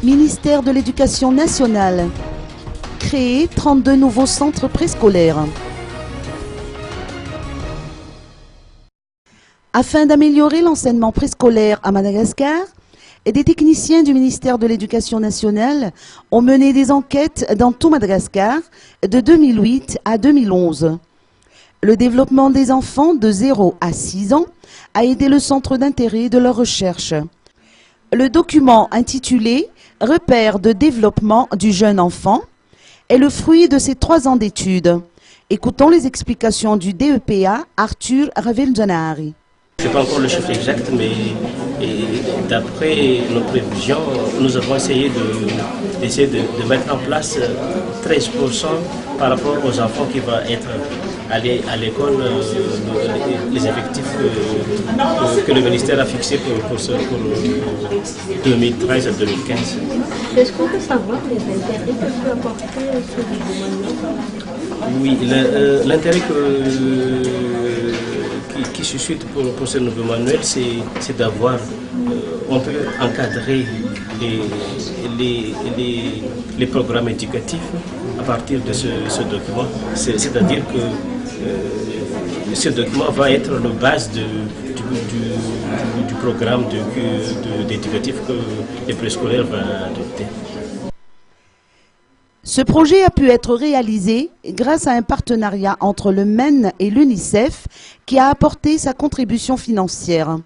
Ministère de l'Éducation nationale. Créer 32 nouveaux centres préscolaires. Afin d'améliorer l'enseignement préscolaire à Madagascar, des techniciens du ministère de l'Éducation nationale ont mené des enquêtes dans tout Madagascar de 2008 à 2011. Le développement des enfants de 0 à 6 ans a été le centre d'intérêt de leur recherche. Le document intitulé « Repères de développement du jeune enfant » est le fruit de ces 3 ans d'études. Écoutons les explications du DEPA Arthur Raveljanari. Je ne sais pas encore le chiffre exact, mais d'après nos prévisions, nous avons essayé de mettre en place 13% par rapport aux enfants qui vont être allés à l'école, les effectifs que le ministère a fixés pour 2013 à 2015. Est-ce qu'on peut savoir les intérêts que peut apporter ce document? Oui, l'intérêt qui suscite pour ce nouveau manuel, c'est d'avoir, on peut encadrer les programmes éducatifs à partir de ce document. C'est-à-dire que ce document va être la base du programme d'éducatif que les préscolaires vont adopter. Ce projet a pu être réalisé grâce à un partenariat entre le MEN et l'UNICEF qui a apporté sa contribution financière.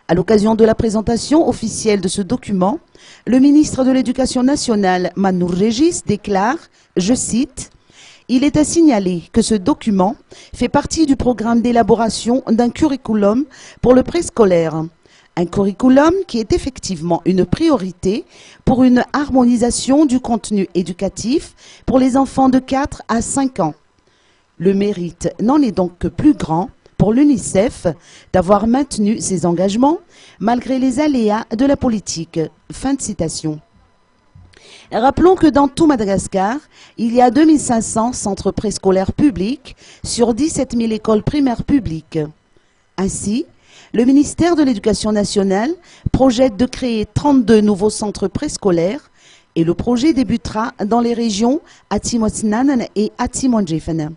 À l'occasion de la présentation officielle de ce document, le ministre de l'Éducation nationale, Manour Régis, déclare, je cite, « Il est à signaler que ce document fait partie du programme d'élaboration d'un curriculum pour le préscolaire. Un curriculum qui est effectivement une priorité pour une harmonisation du contenu éducatif pour les enfants de 4 à 5 ans. Le mérite n'en est donc que plus grand pour l'UNICEF d'avoir maintenu ses engagements malgré les aléas de la politique. » Fin de citation. Rappelons que dans tout Madagascar, il y a 2500 centres préscolaires publics sur 17 000 écoles primaires publiques. Ainsi, le ministère de l'Éducation nationale projette de créer 32 nouveaux centres préscolaires et le projet débutera dans les régions Atimotinanan et Atimondjefana.